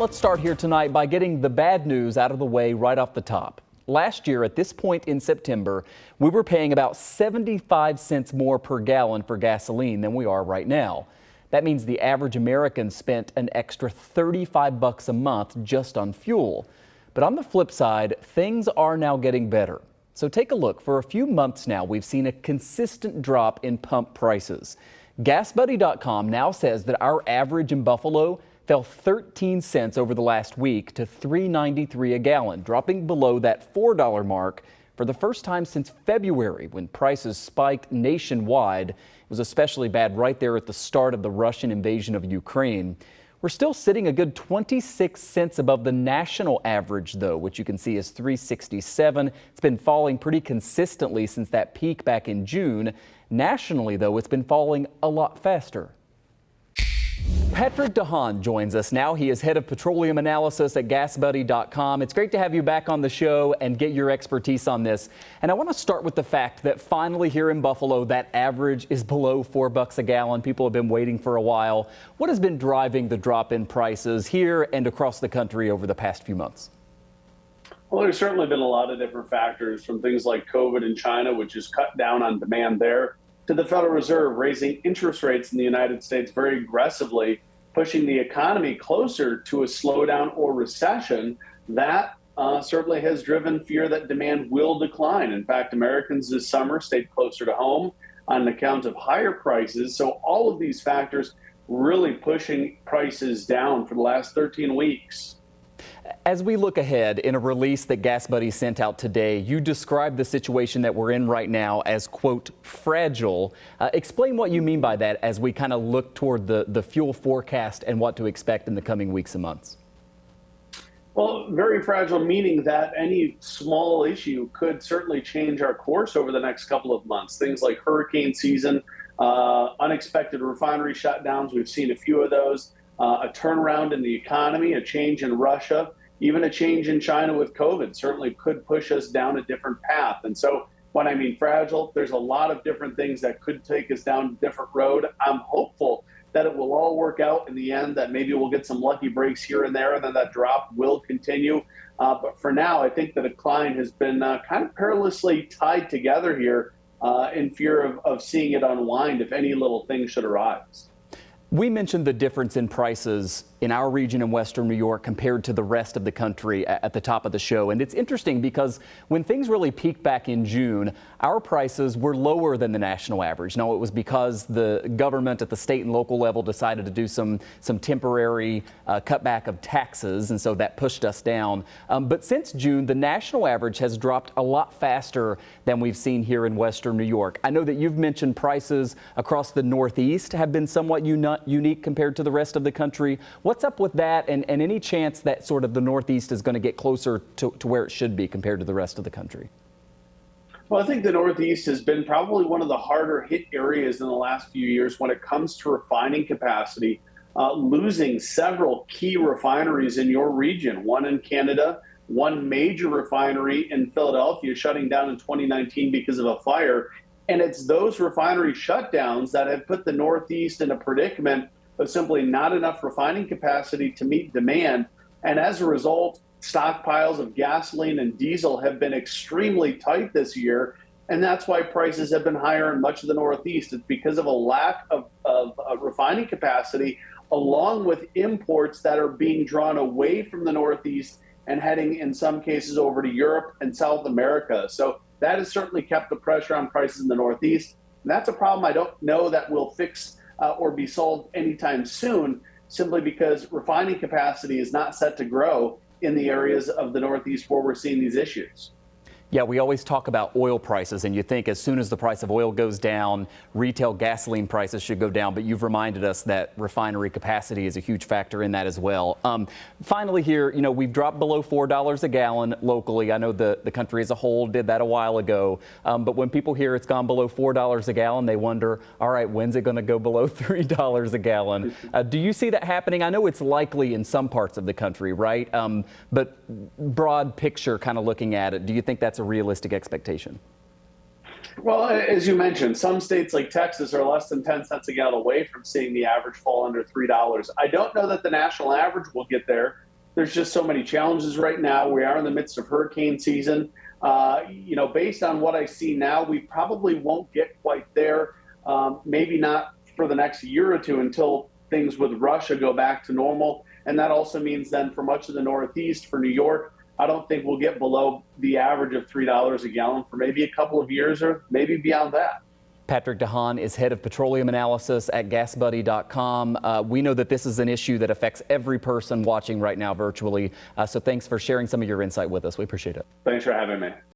Let's start here tonight by getting the bad news out of the way right off the top. Last year at this point in September, we were paying about 75 cents more per gallon for gasoline than we are right now. That means the average American spent an extra 35 bucks a month just on fuel. But on the flip side, things are now getting better. So take a look. For a few months now, we've seen a consistent drop in pump prices. GasBuddy.com now says that our average in Buffalo fell 13 cents over the last week to $3.93 a gallon, dropping below that $4 mark for the first time since February, when prices spiked nationwide. It was especially bad right there at the start of the Russian invasion of Ukraine. We're still sitting a good 26 cents above the national average, though, which you can see is $3.67. It's been falling pretty consistently since that peak back in June. Nationally, though, it's been falling a lot faster. Patrick Haan joins us now. He is head of petroleum analysis at GasBuddy.com. It's great to have you back on the show and get your expertise on this. And I want to start with the fact that finally here in Buffalo, that average is below $4 a gallon. People have been waiting for a while. What has been driving the drop in prices here and across the country over the past few months? Well, there's certainly been a lot of different factors, from things like COVID in China, which has cut down on demand there, to the Federal Reserve raising interest rates in the United States very aggressively, pushing the economy closer to a slowdown or recession. That certainly has driven fear that demand will decline. In fact, Americans this summer stayed closer to home on account of higher prices. So all of these factors really pushing prices down for the last 13 weeks. As we look ahead, in a release that GasBuddy sent out today, you described the situation that we're in right now as, quote, fragile. Explain what you mean by that as we kind of look toward the fuel forecast and what to expect in the coming weeks and months. Well, very fragile, meaning that any small issue could certainly change our course over the next couple of months. Things like hurricane season, unexpected refinery shutdowns. We've seen a few of those. A turnaround in the economy, a change in Russia, even a change in China with COVID certainly could push us down a different path. And so when I mean fragile, there's a lot of different things that could take us down a different road. I'm hopeful that it will all work out in the end, that maybe we'll get some lucky breaks here and there, and then that drop will continue. But for now, I think the decline has been kind of perilously tied together here in fear of seeing it unwind if any little thing should arise. We mentioned the difference in prices in our region in Western New York compared to the rest of the country at the top of the show. And it's interesting because when things really peaked back in June, our prices were lower than the national average. Now, it was because the government at the state and local level decided to do some temporary cutback of taxes, and so that pushed us down. But since June, the national average has dropped a lot faster than we've seen here in Western New York. I know that you've mentioned prices across the Northeast have been somewhat unique compared to the rest of the country. What's up with that, and any chance that sort of the Northeast is going to get closer to where it should be compared to the rest of the country? Well, I think the Northeast has been probably one of the harder hit areas in the last few years when it comes to refining capacity, losing several key refineries in your region, one in Canada, one major refinery in Philadelphia shutting down in 2019 because of a fire. And it's those refinery shutdowns that have put the Northeast in a predicament of simply not enough refining capacity to meet demand. And as a result, stockpiles of gasoline and diesel have been extremely tight this year. And that's why prices have been higher in much of the Northeast. It's because of a lack of refining capacity, along with imports that are being drawn away from the Northeast and heading, in some cases, over to Europe and South America. So that has certainly kept the pressure on prices in the Northeast. And that's a problem I don't know that will fix or be solved anytime soon, simply because refining capacity is not set to grow in the areas of the Northeast where we're seeing these issues. Yeah, we always talk about oil prices, and you think as soon as the price of oil goes down, retail gasoline prices should go down. But you've reminded us that refinery capacity is a huge factor in that as well. Finally here, you know, we've dropped below $4 a gallon locally. I know the country as a whole did that a while ago. But when people hear it's gone below $4 a gallon, they wonder, all right, when's it going to go below $3 a gallon? Do you see that happening? I know it's likely in some parts of the country, right? But broad picture, kind of looking at it, do you think that's a realistic expectation? Well, as you mentioned, some states like Texas are less than 10 cents a gallon away from seeing the average fall under $3. I don't know that the national average will get there, there's just so many challenges right now. We are in the midst of hurricane season. Based on what I see now, we probably won't get quite there. Maybe not for the next year or two until things with Russia go back to normal. And that also means then for much of the Northeast, for New York, I don't think we'll get below the average of $3 a gallon for maybe a couple of years or maybe beyond that. Patrick Haan is head of petroleum analysis at GasBuddy.com. We know that this is an issue that affects every person watching right now virtually. So thanks for sharing some of your insight with us. We appreciate it. Thanks for having me.